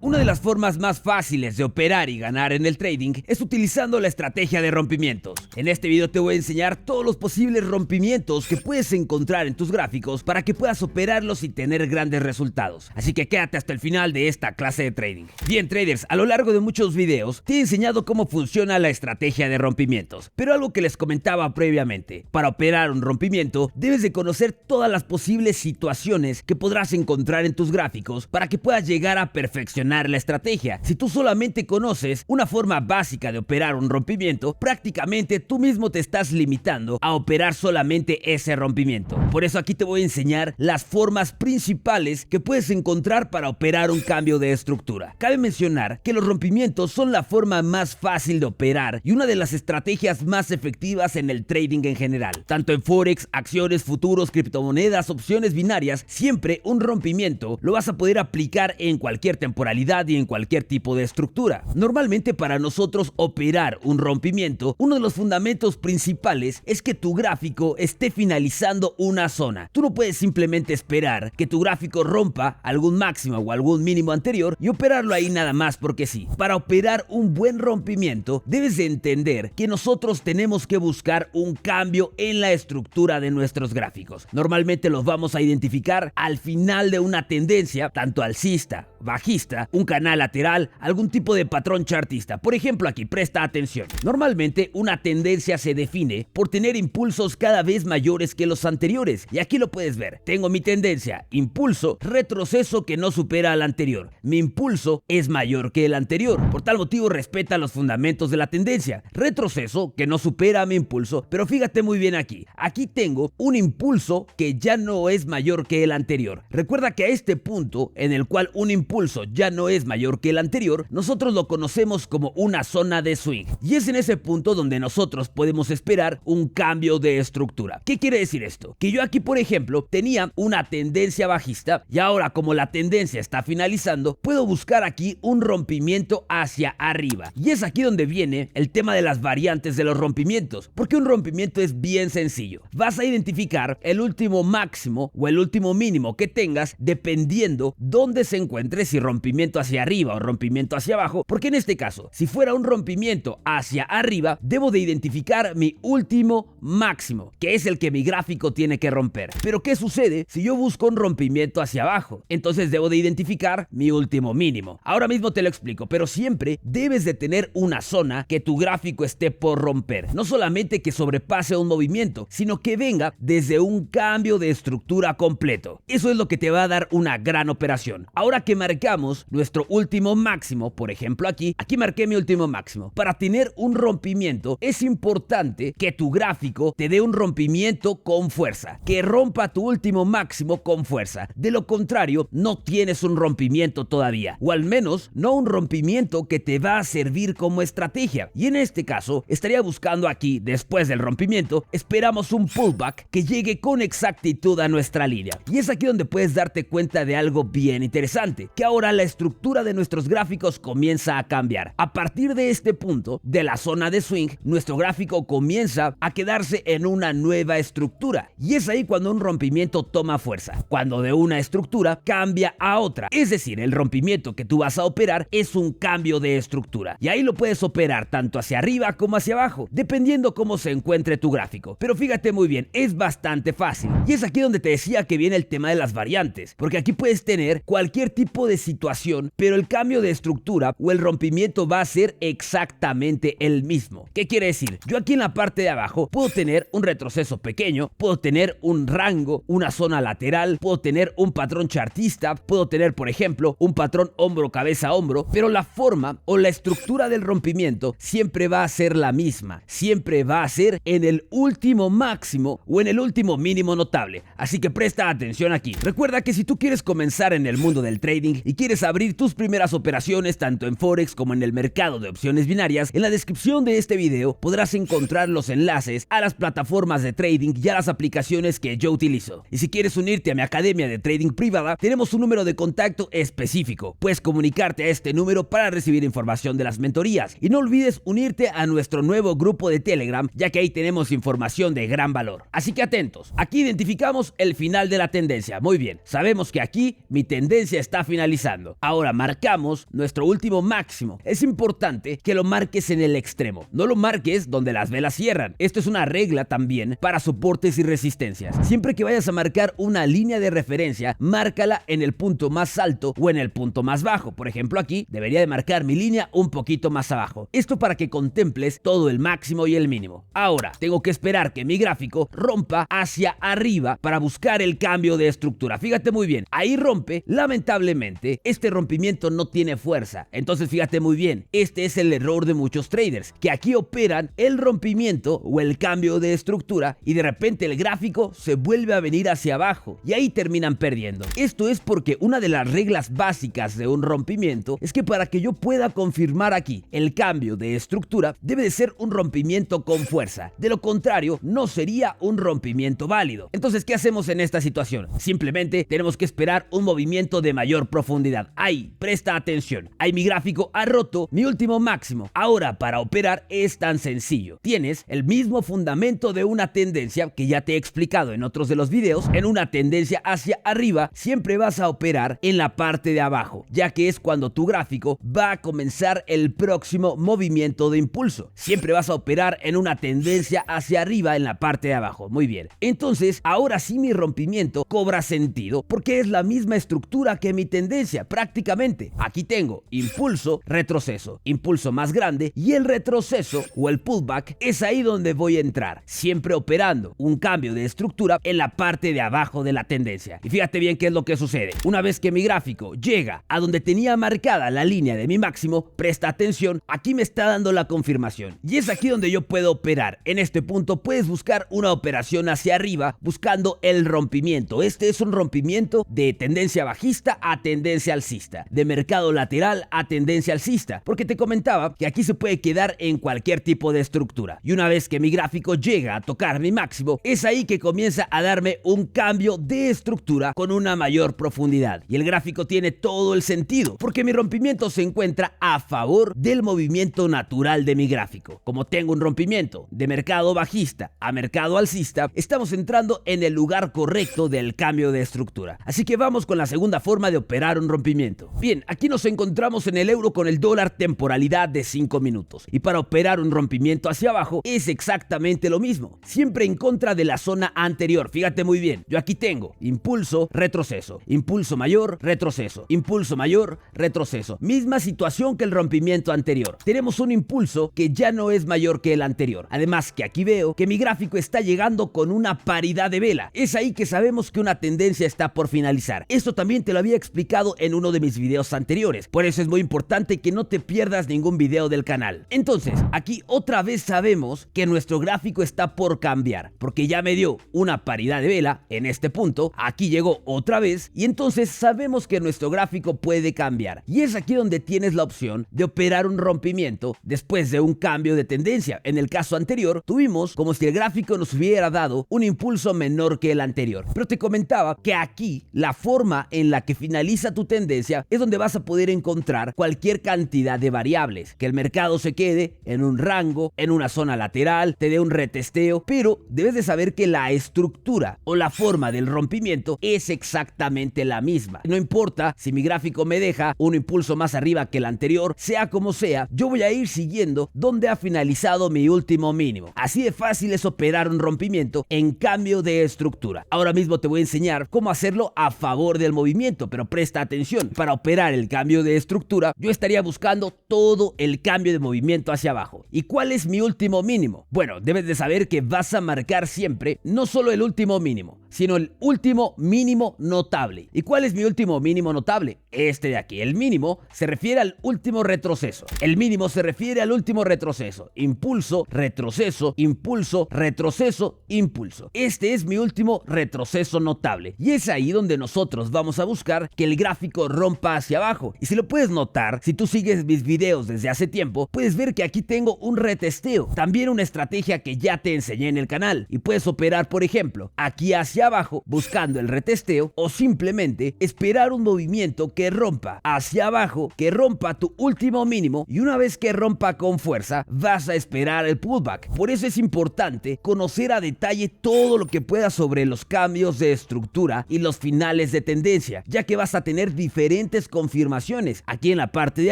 Una de las formas más fáciles de operar y ganar en el trading es utilizando la estrategia de rompimientos. En este video te voy a enseñar todos los posibles rompimientos que puedes encontrar en tus gráficos para que puedas operarlos y tener grandes resultados. Así que quédate hasta el final de esta clase de trading. Bien, traders, a lo largo de muchos videos te he enseñado cómo funciona la estrategia de rompimientos, pero algo que les comentaba previamente: para operar un rompimiento debes de conocer todas las posibles situaciones que podrás encontrar en tus gráficos para que puedas llegar a perfeccionar la estrategia. Si tú solamente conoces una forma básica de operar un rompimiento, prácticamente tú mismo te estás limitando a operar solamente ese rompimiento. Por eso aquí te voy a enseñar las formas principales que puedes encontrar para operar un cambio de estructura. Cabe mencionar que los rompimientos son la forma más fácil de operar y una de las estrategias más efectivas en el trading en general. Tanto en forex, acciones, futuros, criptomonedas, opciones binarias, siempre un rompimiento lo vas a poder aplicar en cualquier temporalidad y en cualquier tipo de estructura. Normalmente, para nosotros operar un rompimiento, uno de los fundamentos principales es que tu gráfico esté finalizando una zona. Tú no puedes simplemente esperar que tu gráfico rompa algún máximo o algún mínimo anterior y operarlo ahí nada más porque sí. Para operar un buen rompimiento, debes de entender que nosotros tenemos que buscar un cambio en la estructura de nuestros gráficos. Normalmente los vamos a identificar al final de una tendencia, tanto alcista, bajista, un canal lateral, algún tipo de patrón chartista. Por ejemplo, aquí presta atención. Normalmente una tendencia se define por tener impulsos cada vez mayores que los anteriores, y aquí lo puedes ver. Tengo mi tendencia: impulso, retroceso que no supera al anterior. Mi impulso es mayor que el anterior, por tal motivo respeta los fundamentos de la tendencia. Retroceso que no supera a mi impulso, pero fíjate muy bien aquí. Aquí tengo un impulso que ya no es mayor que el anterior. Recuerda que a este punto en el cual un impulso ya no es mayor que el anterior, nosotros lo conocemos como una zona de swing, y es en ese punto donde nosotros podemos esperar un cambio de estructura. ¿Qué quiere decir esto? Que yo aquí, por ejemplo, tenía una tendencia bajista y ahora, como la tendencia está finalizando, puedo buscar aquí un rompimiento hacia arriba, y es aquí donde viene el tema de las variantes de los rompimientos, porque un rompimiento es bien sencillo. Vas a identificar el último máximo o el último mínimo que tengas dependiendo dónde se encuentre, si rompimiento hacia arriba o rompimiento hacia abajo, porque en este caso, si fuera un rompimiento hacia arriba, debo de identificar mi último máximo, que es el que mi gráfico tiene que romper. Pero ¿qué sucede si yo busco un rompimiento hacia abajo? Entonces debo de identificar mi último mínimo. Ahora mismo te lo explico, pero siempre debes de tener una zona que tu gráfico esté por romper. No solamente que sobrepase un movimiento, sino que venga desde un cambio de estructura completo. Eso es lo que te va a dar una gran operación. Ahora que marcamos nuestro último máximo, por ejemplo aquí marqué mi último máximo. Para tener un rompimiento es importante que tu gráfico te dé un rompimiento con fuerza, que rompa tu último máximo con fuerza. De lo contrario, no tienes un rompimiento todavía, o al menos no un rompimiento que te va a servir como estrategia. Y en este caso estaría buscando aquí, después del rompimiento, esperamos un pullback que llegue con exactitud a nuestra línea. Y es aquí donde puedes darte cuenta de algo bien interesante, que ahora la estructura de nuestros gráficos comienza a cambiar. A partir de este punto de la zona de swing, nuestro gráfico comienza a quedarse en una nueva estructura, y es ahí cuando un rompimiento toma fuerza, cuando de una estructura cambia a otra. Es decir, el rompimiento que tú vas a operar es un cambio de estructura, y ahí lo puedes operar tanto hacia arriba como hacia abajo, dependiendo cómo se encuentre tu gráfico. Pero fíjate muy bien, es bastante fácil, y es aquí donde te decía que viene el tema de las variantes, porque aquí puedes tener cualquier tipo de situación, pero el cambio de estructura o el rompimiento va a ser exactamente el mismo. ¿Qué quiere decir? Yo aquí en la parte de abajo puedo tener un retroceso pequeño, puedo tener un rango, una zona lateral, puedo tener un patrón chartista, puedo tener, por ejemplo, un patrón hombro, cabeza, hombro, pero la forma o la estructura del rompimiento siempre va a ser la misma, siempre va a ser en el último máximo o en el último mínimo notable. Así que presta atención aquí. Recuerda que si tú quieres comenzar en el mundo del trading y quieres abrir tus primeras operaciones tanto en forex como en el mercado de opciones binarias, en la descripción de este video podrás encontrar los enlaces a las plataformas de trading y a las aplicaciones que yo utilizo. Y si quieres unirte a mi academia de trading privada, tenemos un número de contacto específico. Puedes comunicarte a este número para recibir información de las mentorías. Y no olvides unirte a nuestro nuevo grupo de Telegram, ya que ahí tenemos información de gran valor. Así que atentos, aquí identificamos el final de la tendencia. Muy bien, sabemos que aquí mi tendencia está finalizando. finalizando. Ahora marcamos nuestro último máximo. Es importante que lo marques en el extremo, no lo marques donde las velas cierran. Esto es una regla también para soportes y resistencias. Siempre que vayas a marcar una línea de referencia, márcala en el punto más alto o en el punto más bajo. Por ejemplo, aquí debería de marcar mi línea un poquito más abajo. Esto para que contemples todo el máximo y el mínimo. Ahora tengo que esperar que mi gráfico rompa hacia arriba para buscar el cambio de estructura. Fíjate muy bien, ahí rompe. Lamentablemente, este rompimiento no tiene fuerza. Entonces fíjate muy bien, este es el error de muchos traders, que aquí operan el rompimiento o el cambio de estructura y de repente el gráfico se vuelve a venir hacia abajo y ahí terminan perdiendo. Esto es porque una de las reglas básicas de un rompimiento es que para que yo pueda confirmar aquí el cambio de estructura, debe de ser un rompimiento con fuerza. De lo contrario, no sería un rompimiento válido. Entonces, ¿qué hacemos en esta situación? Simplemente tenemos que esperar un movimiento de mayor profundidad. Ahí, presta atención. Ahí mi gráfico ha roto mi último máximo. Ahora, para operar es tan sencillo. Tienes el mismo fundamento de una tendencia que ya te he explicado en otros de los videos. En una tendencia hacia arriba, siempre vas a operar en la parte de abajo, ya que es cuando tu gráfico va a comenzar el próximo movimiento de impulso. Siempre vas a operar en una tendencia hacia arriba en la parte de abajo. Muy bien. Entonces, ahora sí mi rompimiento cobra sentido porque es la misma estructura que mi tendencia, prácticamente. Aquí tengo impulso, retroceso, impulso más grande y el retroceso o el pullback es ahí donde voy a entrar, siempre operando un cambio de estructura en la parte de abajo de la tendencia. Y fíjate bien qué es lo que sucede. Una vez que mi gráfico llega a donde tenía marcada la línea de mi máximo, presta atención, aquí me está dando la confirmación. Y es aquí donde yo puedo operar. En este punto puedes buscar una operación hacia arriba buscando el rompimiento. Este es un rompimiento de tendencia bajista a tendencia alcista, de mercado lateral a tendencia alcista, porque te comentaba que aquí se puede quedar en cualquier tipo de estructura. Y una vez que mi gráfico llega a tocar mi máximo, es ahí que comienza a darme un cambio de estructura con una mayor profundidad. Y el gráfico tiene todo el sentido, porque mi rompimiento se encuentra a favor del movimiento natural de mi gráfico. Como tengo un rompimiento de mercado bajista a mercado alcista, estamos entrando en el lugar correcto del cambio de estructura. Así que vamos con la segunda forma de operar un rompimiento. Bien, aquí nos encontramos en el euro con el dólar temporalidad de 5 minutos. Y para operar un rompimiento hacia abajo es exactamente lo mismo, siempre en contra de la zona anterior. Fíjate muy bien, yo aquí tengo impulso, retroceso, impulso mayor, retroceso, impulso mayor, retroceso. Misma situación que el rompimiento anterior. Tenemos un impulso que ya no es mayor que el anterior. Además que aquí veo que mi gráfico está llegando con una paridad de vela. Es ahí que sabemos que una tendencia está por finalizar. Esto también te lo había explicado en uno de mis videos anteriores. Por eso es muy importante que no te pierdas ningún video del canal. Entonces, aquí otra vez sabemos que nuestro gráfico está por cambiar, porque ya me dio una paridad de vela en este punto. Aquí llegó otra vez y entonces sabemos que nuestro gráfico puede cambiar. Y es aquí donde tienes la opción de operar un rompimiento después de un cambio de tendencia. En el caso anterior, tuvimos como si el gráfico nos hubiera dado un impulso menor que el anterior. Pero te comentaba que aquí la forma en la que finaliza tu tendencia es donde vas a poder encontrar cualquier cantidad de variables. Que el mercado se quede en un rango, en una zona lateral, te dé un retesteo, pero debes de saber que la estructura o la forma del rompimiento es exactamente la misma. No importa si mi gráfico me deja un impulso más arriba que el anterior, sea como sea, yo voy a ir siguiendo donde ha finalizado mi último mínimo. Así de fácil es operar un rompimiento en cambio de estructura. Ahora mismo te voy a enseñar cómo hacerlo a favor del movimiento, pero presta atención. Para operar el cambio de estructura, yo estaría buscando todo el cambio de movimiento hacia abajo. ¿Y cuál es mi último mínimo? Bueno, debes de saber que vas a marcar siempre no solo el último mínimo, sino el último mínimo notable. ¿Y cuál es mi último mínimo notable? Este de aquí. El mínimo se refiere al último retroceso. El mínimo se refiere al último retroceso. Impulso, retroceso, impulso, retroceso, impulso. Este es mi último retroceso notable. Y es ahí donde nosotros vamos a buscar que el gráfico rompa hacia abajo. Y si lo puedes notar, si tú sigues mis videos desde hace tiempo, puedes ver que aquí tengo un retesteo. También una estrategia que ya te enseñé en el canal. Y puedes operar, por ejemplo, aquí hacia hacia abajo buscando el retesteo, o simplemente esperar un movimiento que rompa hacia abajo, que rompa tu último mínimo, y una vez que rompa con fuerza vas a esperar el pullback. Por eso es importante conocer a detalle todo lo que puedas sobre los cambios de estructura y los finales de tendencia, ya que vas a tener diferentes confirmaciones. Aquí en la parte de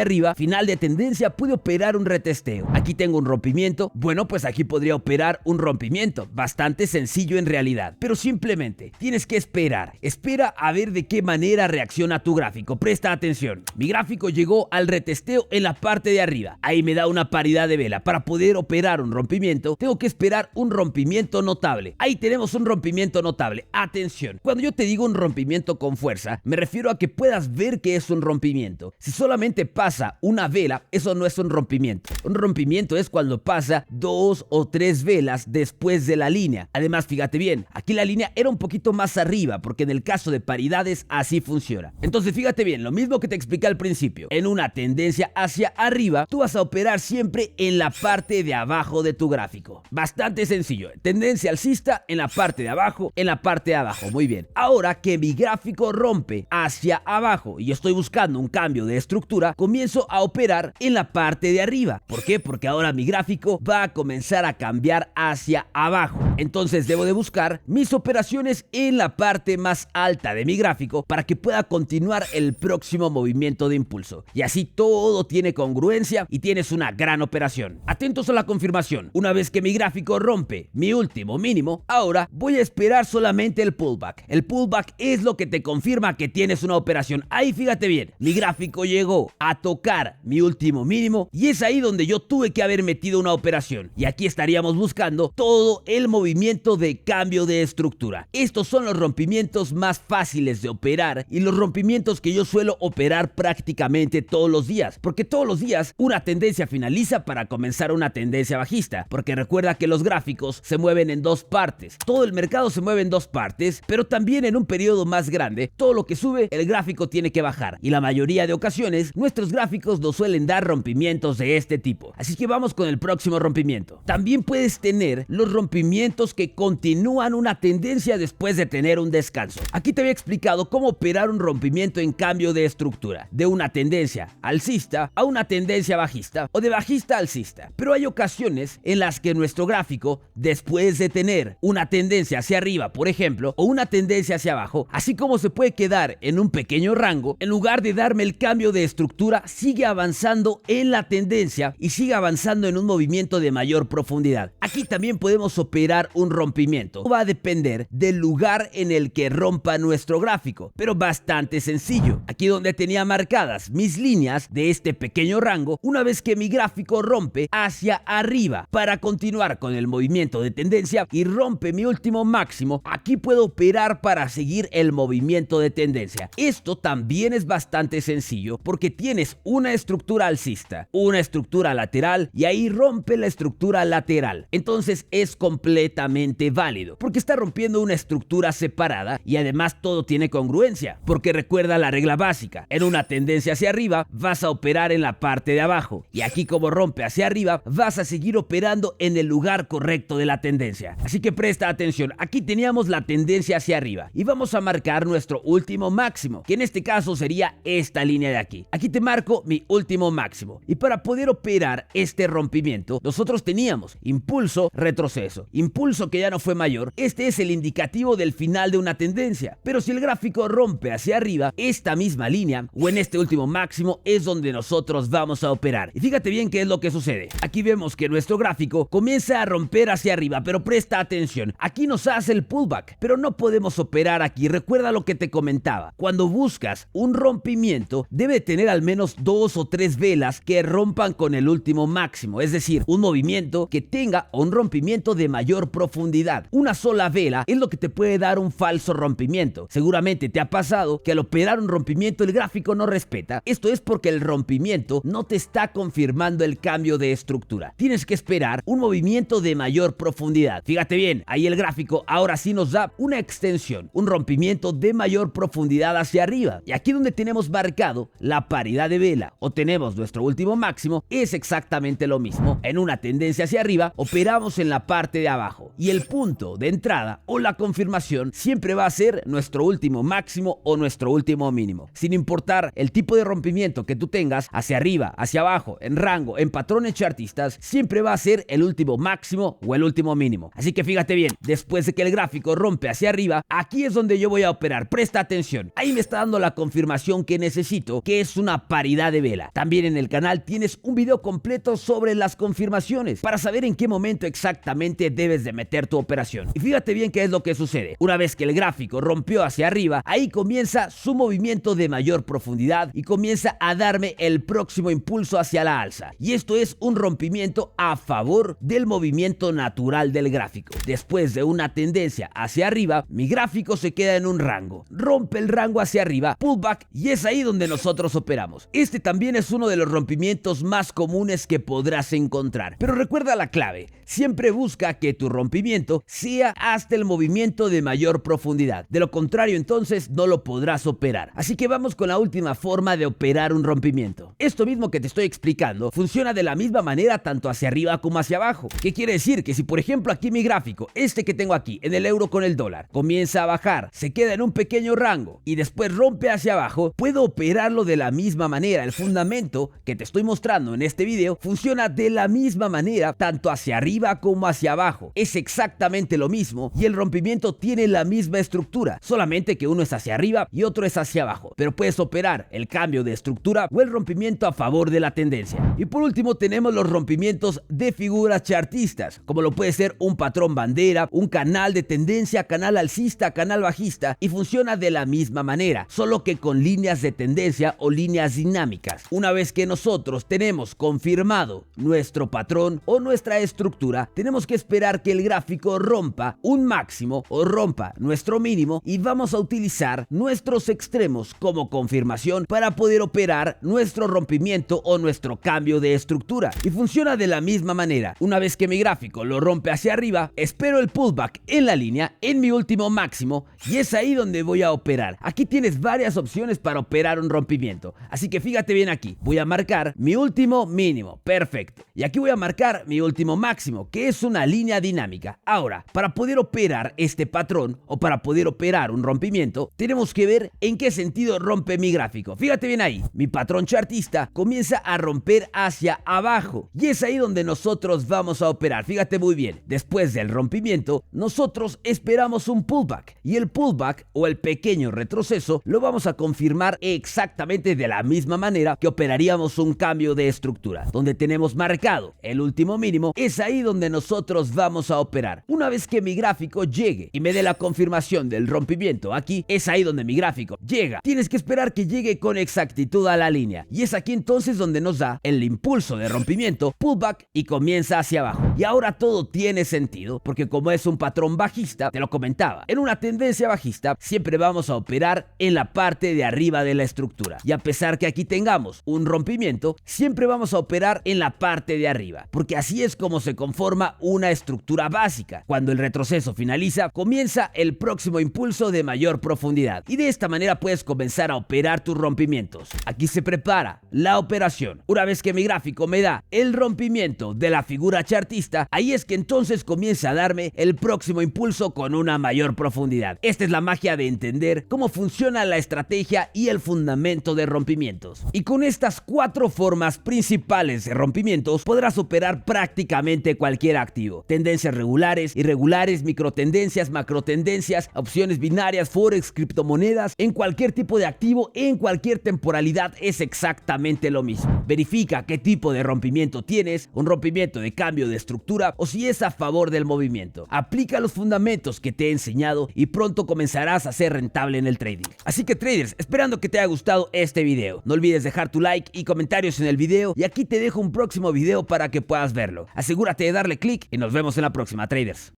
arriba, final de tendencia puede operar un retesteo. Aquí tengo un rompimiento, bueno, pues aquí podría operar un rompimiento, bastante sencillo en realidad, pero simplemente tienes que esperar. Espera a ver de qué manera reacciona tu gráfico. Presta atención. Mi gráfico llegó al retesteo en la parte de arriba. Ahí me da una paridad de vela. Para poder operar un rompimiento, tengo que esperar un rompimiento notable. Ahí tenemos un rompimiento notable. Atención. Cuando yo te digo un rompimiento con fuerza, me refiero a que puedas ver que es un rompimiento. Si solamente pasa una vela, eso no es un rompimiento. Un rompimiento es cuando pasa 2 o 3 velas después de la línea. Además, fíjate bien, aquí la línea era un poquito más arriba, porque en el caso de paridades así funciona. Entonces fíjate bien, lo mismo que te expliqué al principio. En una tendencia hacia arriba, tú vas a operar siempre en la parte de abajo de tu gráfico. Bastante sencillo. Tendencia alcista en la parte de abajo, en la parte de abajo. Muy bien. Ahora que mi gráfico rompe hacia abajo y estoy buscando un cambio de estructura, comienzo a operar en la parte de arriba. ¿Por qué? Porque ahora mi gráfico va a comenzar a cambiar hacia abajo. Entonces debo de buscar mis operaciones en la parte más alta de mi gráfico para que pueda continuar el próximo movimiento de impulso. Y así todo tiene congruencia y tienes una gran operación. Atentos a la confirmación. Una vez que mi gráfico rompe mi último mínimo, ahora voy a esperar solamente el pullback. El pullback es lo que te confirma que tienes una operación. Ahí fíjate bien, mi gráfico llegó a tocar mi último mínimo y es ahí donde yo tuve que haber metido una operación. Y aquí estaríamos buscando todo el movimiento de cambio de estructura. Estos son los rompimientos más fáciles de operar y los rompimientos que yo suelo operar prácticamente todos los días, porque todos los días una tendencia finaliza para comenzar una tendencia bajista, porque recuerda que los gráficos se mueven en dos partes. Todo el mercado se mueve en dos partes, pero también en un periodo más grande, todo lo que sube, el gráfico tiene que bajar. Y la mayoría de ocasiones, nuestros gráficos nos suelen dar rompimientos de este tipo. Así que vamos con el próximo rompimiento. También puedes tener los rompimientos que continúan una tendencia después de tener un descanso. Aquí te había explicado cómo operar un rompimiento en cambio de estructura, de una tendencia alcista a una tendencia bajista o de bajista a alcista. Pero hay ocasiones en las que nuestro gráfico, después de tener una tendencia hacia arriba, por ejemplo, o una tendencia hacia abajo, así como se puede quedar en un pequeño rango, en lugar de darme el cambio de estructura, sigue avanzando en la tendencia y sigue avanzando en un movimiento de mayor profundidad. Aquí también podemos operar un rompimiento. Va a depender del lugar en el que rompa nuestro gráfico, pero bastante sencillo. Aquí donde tenía marcadas mis líneas de este pequeño rango, una vez que mi gráfico rompe hacia arriba para continuar con el movimiento de tendencia y rompe mi último máximo, aquí puedo operar para seguir el movimiento de tendencia. Esto también es bastante sencillo porque tienes una estructura alcista, una estructura lateral y ahí rompe la estructura lateral. Entonces es completamente válido porque está rompiendo una estructura separada y además todo tiene congruencia, porque recuerda la regla básica: en una tendencia hacia arriba vas a operar en la parte de abajo y aquí como rompe hacia arriba vas a seguir operando en el lugar correcto de la tendencia. Así que presta atención, aquí teníamos la tendencia hacia arriba y vamos a marcar nuestro último máximo, que en este caso sería esta línea de aquí. Aquí te marco mi último máximo y para poder operar este rompimiento nosotros teníamos impulso, retroceso, impulso que ya no fue mayor. Este es el indicativo del final de una tendencia, pero si el gráfico rompe hacia arriba, esta misma línea o en este último máximo es donde nosotros vamos a operar. Y fíjate bien qué es lo que sucede. Aquí vemos que nuestro gráfico comienza a romper hacia arriba, pero presta atención, aquí nos hace el pullback, pero no podemos operar aquí. Recuerda lo que te comentaba, cuando buscas un rompimiento debe tener al menos 2 o 3 velas que rompan con el último máximo, es decir, un movimiento que tenga un rompimiento de mayor profundidad. Una sola vela es lo que te puede dar un falso rompimiento. Seguramente te ha pasado que al operar un rompimiento el gráfico no respeta. Esto es porque el rompimiento no te está confirmando el cambio de estructura. Tienes que esperar un movimiento de mayor profundidad. Fíjate bien, ahí el gráfico ahora sí nos da una extensión, un rompimiento de mayor profundidad hacia arriba. Y aquí donde tenemos marcado la paridad de vela o tenemos nuestro último máximo, es exactamente lo mismo. En una tendencia hacia arriba operamos en la parte de abajo y el punto de entrada o la confirmación siempre va a ser nuestro último máximo o nuestro último mínimo, sin importar el tipo de rompimiento que tú tengas, hacia arriba, hacia abajo, en rango, en patrones chartistas, siempre va a ser el último máximo o el último mínimo. Así que fíjate bien, después de que el gráfico rompe hacia arriba, aquí es donde yo voy a operar. Presta atención, ahí me está dando la confirmación que necesito, que es una paridad de vela. También en el canal tienes un video completo sobre las confirmaciones para saber en qué momento exactamente debes de meter tu operación. Y fíjate bien qué es lo que sucede. Una vez que el gráfico rompió hacia arriba, ahí comienza su movimiento de mayor profundidad y comienza a darme el próximo impulso hacia la alza. Y esto es un rompimiento a favor del movimiento natural del gráfico. Después de una tendencia hacia arriba, mi gráfico se queda en un rango. Rompe el rango hacia arriba, pullback, y es ahí donde nosotros operamos. Este también es uno de los rompimientos más comunes que podrás encontrar. Pero recuerda la clave, siempre busca que tu rompimiento sea hasta el movimiento de mayor profundidad. De lo contrario, entonces no lo podrás operar. Así que vamos con la última forma de operar un rompimiento. Esto mismo que te estoy explicando funciona de la misma manera tanto hacia arriba como hacia abajo. ¿Qué quiere decir? Que si por ejemplo aquí mi gráfico, este que tengo aquí en el euro con el dólar, comienza a bajar, se queda en un pequeño rango y después rompe hacia abajo, puedo operarlo de la misma manera. El fundamento que te estoy mostrando en este video funciona de la misma manera tanto hacia arriba como hacia abajo. Es exactamente lo mismo y el rompimiento tiene la misma estructura, solamente que uno es hacia arriba y otro es hacia abajo, pero puedes operar el cambio de estructura o el rompimiento a favor de la tendencia. Y por último tenemos los rompimientos de figuras chartistas, como lo puede ser un patrón bandera, un canal de tendencia, canal alcista, canal bajista, y funciona de la misma manera, solo que con líneas de tendencia o líneas dinámicas. Una vez que nosotros tenemos confirmado nuestro patrón o nuestra estructura, tenemos que esperar que el gráfico rompa un máximo o rompa nuestro mínimo y vamos a utilizar nuestros extremos como confirmación para poder operar nuestro rompimiento o nuestro cambio de estructura. Y funciona de la misma manera. Una vez que mi gráfico lo rompe hacia arriba, espero el pullback en la línea, en mi último máximo, y es ahí donde voy a operar. Aquí tienes varias opciones para operar un rompimiento, así que fíjate bien aquí. Voy a marcar mi último mínimo, perfecto, y aquí voy a marcar mi último máximo, que es una línea dinámica. Ahora, para poder operar este patrón o para poder operar un rompimiento, tenemos que ver en qué sentido rompe mi gráfico. Fíjate bien ahí, mi patrón chartista comienza a romper hacia abajo y es ahí donde nosotros vamos a operar. Fíjate muy bien, después del rompimiento nosotros esperamos un pullback y el pullback o el pequeño retroceso lo vamos a confirmar exactamente de la misma manera que operaríamos un cambio de estructura. Donde tenemos marcado el último mínimo, es ahí donde nosotros vamos a operar. Una vez que mi gráfico llegue y me dé la confirmación del rompimiento aquí, es ahí donde mi gráfico llega. Tienes que esperar que llegue con exactitud a la línea y es aquí entonces donde nos da el impulso de rompimiento, pullback, y comienza hacia abajo. Y ahora todo tiene sentido porque como es un patrón bajista, te lo comentaba, en una tendencia bajista siempre vamos a operar en la parte de arriba de la estructura, y a pesar que aquí tengamos un rompimiento, siempre vamos a operar en la parte de arriba, porque así es como se conforma una estructura básica. Cuando el retroceso finaliza, comienza el próximo impulso de mayor profundidad, y de esta manera puedes comenzar a operar tus rompimientos. Aquí se prepara la operación. Una vez que mi gráfico me da el rompimiento de la figura chartista, ahí es que entonces comienza a darme el próximo impulso con una mayor profundidad. Esta es la magia de entender cómo funciona la estrategia y el fundamento de rompimientos. Y con estas 4 formas principales de rompimientos podrás operar prácticamente cualquier activo. Tendencias regulares, irregulares, microtendencias, macrotendencias, opciones binarias, forex, criptomonedas, en cualquier tipo de activo, en cualquier temporalidad es exactamente lo mismo. Verifica qué tipo de rompimiento tienes, un rompimiento de cambio de estructura o si es a favor del movimiento. Aplica los fundamentos que te he enseñado y pronto comenzarás a ser rentable en el trading. Así que traders, esperando que te haya gustado este video, no olvides dejar tu like y comentarios en el video, y aquí te dejo un próximo video para que puedas verlo. Asegúrate de darle click y nos vemos en la próxima, traders.